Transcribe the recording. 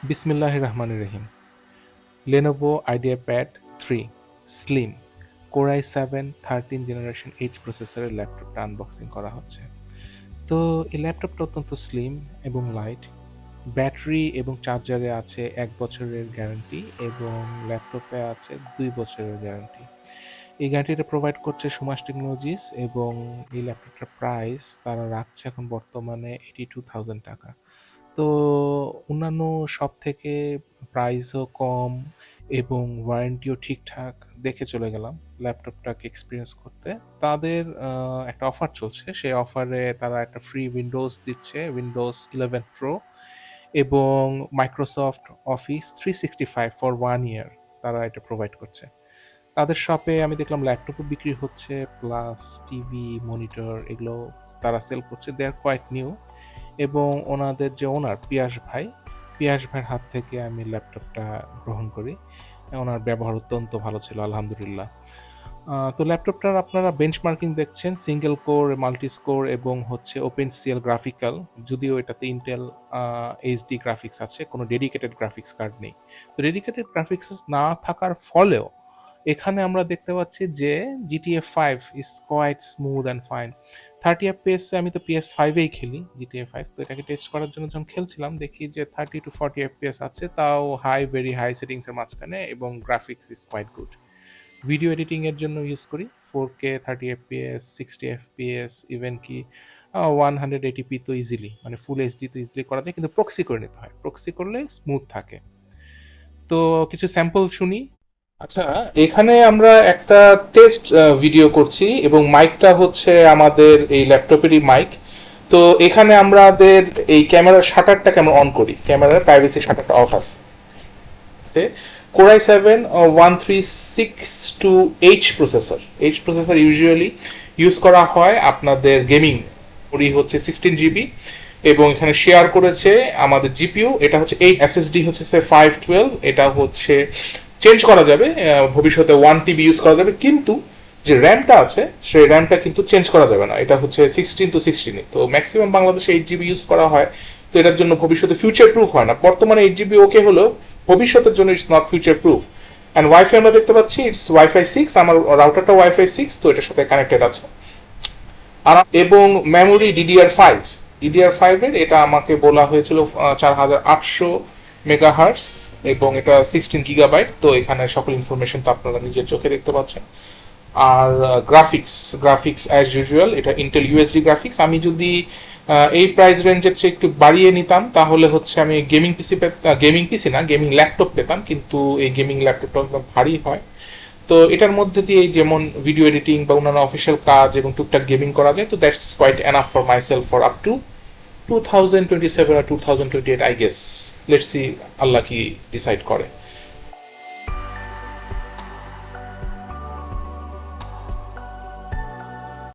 বিসমিল্লাহির রহমানির রহিম। Lenovo IdeaPad 3 Slim Core i7 13 generation H প্রসেসরের ল্যাপটপটা আনবক্সিং করা হচ্ছে। তো এই ল্যাপটপটা অত্যন্ত স্লিম এবং লাইট। ব্যাটারি এবং চার্জারে আছে ১ বছরের গ্যারান্টি এবং ল্যাপটপে আছে ২ বছরের গ্যারান্টি। এই গ্যারান্টিটা প্রোভাইড করছে সুমাস টেকনোলজিস এবং এই ল্যাপটপটার প্রাইস তারা রাখছে এখন বর্তমানে ৳82,000। তো অন্যান্য শপ থেকে প্রাইসও কম এবং ওয়ারেন্টিও ঠিকঠাক দেখে চলে গেলাম ল্যাপটপটাকে এক্সপেরিয়েন্স করতে। তাদের একটা অফার চলছে। সেই অফারে তারা একটা ফ্রি উইন্ডোজ দিচ্ছে, Windows 11 Pro এবং Microsoft Office 365 ফর 1 ইয়ার তারা এটা প্রোভাইড করছে। তাদের শপে আমি দেখলাম ল্যাপটপও বিক্রি হচ্ছে প্লাস টিভি, মনিটর এগুলো তারা সেল করছে। দে আর কোয়াইট নিউ এবং ওনাদের যে ওনার পিয়াস ভাইয়ের হাত থেকে আমি ল্যাপটপটা গ্রহণ করি। ওনার ব্যবহার অত্যন্ত ভালো ছিল আলহামদুলিল্লাহ। তো ল্যাপটপটার আপনারা বেঞ্চমার্কিং দেখছেন সিঙ্গেল কোর, মাল্টি স্কোর এবং হচ্ছে OpenCL গ্রাফিক্যাল। যদিও এটাতে ইন্টেল এইচডি গ্রাফিক্স আছে, কোনো ডেডিকেটেড গ্রাফিক্স কার্ড নেই। তো ডেডিকেটেড গ্রাফিক্স না থাকার ফলেও এখানে আমরা দেখতে পাচ্ছি যে GTA 5 is quite smooth and fine. 30 FPS এ আমি তো PS5 এই খেলি GTA 5। তো এটাকে টেস্ট করার জন্য যখন খেলছিলাম দেখি যে 30 to 40 FPS আছে, তাও ভেরি হাই সেটিংসের মাঝখানে এবং graphics is quite good. Video editing এর জন্য ইউজ করি 4K 30 FPS 60 FPS ইভেন কি 180p তো ইজিলি মানে ফুল এইচডি তো ইজিলি করা যায়, কিন্তু প্রক্সি করে নিতে হয়। প্রক্সি করলে স্মুথ থাকে। তো কিছু স্যাম্পল শুনি। আচ্ছা, এখানে আমরা একটা টেস্ট ভিডিও করছি এবং মাইকটা হচ্ছে আমাদের এই ল্যাপটপেরই মাইক। তো এখানে আমাদের এই ক্যামেরার শাটারটাকে আমরা অন করি, ক্যামেরার প্রাইভেসি শাটারটা অফ আছে। Core i7 1362H processor. H processor usually use করা হয় আপনাদের গেমিং। ওরই হচ্ছে 16 GB এবং এখানে শেয়ার করেছে আমাদের জিপিইউ। এটা হচ্ছে 8 এসএসডি হচ্ছে 512। এটা হচ্ছে চেঞ্জ করা যাবে, ভবিষ্যতে 1 TB ইউজ করা যাবে, কিন্তু যে র্যামটা আছে সেই র্যামটা কিন্তু চেঞ্জ করা যাবে না। এটা হচ্ছে 16 to 16। তো ম্যাক্সিমাম বাংলাদেশে 8 GB ইউজ করা হয়। তো এটার জন্য ভবিষ্যতে ফিউচার প্রুফ হয় না। বর্তমানে 8 GB ওকে হলো, ভবিষ্যতের জন্য it's not future proof. And wifi আমরা দেখতে পাচ্ছি ইটস ওয়াইফাই 6। আমার রাউটারটা ওয়াইফাই 6, তো এটার সাথে কানেক্টেড আছে। আর এবং মেমোরি DDR5 এর এটা আমাকে বলা হয়েছিল 4800 মেগাহার্টস এবং এটা 16 GB। তো এখানে সকল ইনফরমেশন তো আপনারা নিজের চোখে দেখতে পাচ্ছেন। আর গ্রাফিক্স অ্যাজ ইউজুয়াল, এটা ইন্টেল ইউএসডি গ্রাফিক্স। আমি যদি এই প্রাইস রেঞ্জের চেয়ে একটু বাড়িয়ে নিতাম তাহলে হচ্ছে আমি গেমিং ল্যাপটপ পেতাম, কিন্তু এই গেমিং ল্যাপটপটা একদম ভারী হয়। তো এটার মধ্যে দিয়ে যেমন ভিডিও এডিটিং বা অন্যান্য অফিসিয়াল কাজ এবং টুকটাক গেমিং করা যায়। তো that's quite enough for my self for up to 2027 or 2028 I guess. Let's see Allah কি ডিসাইড করে।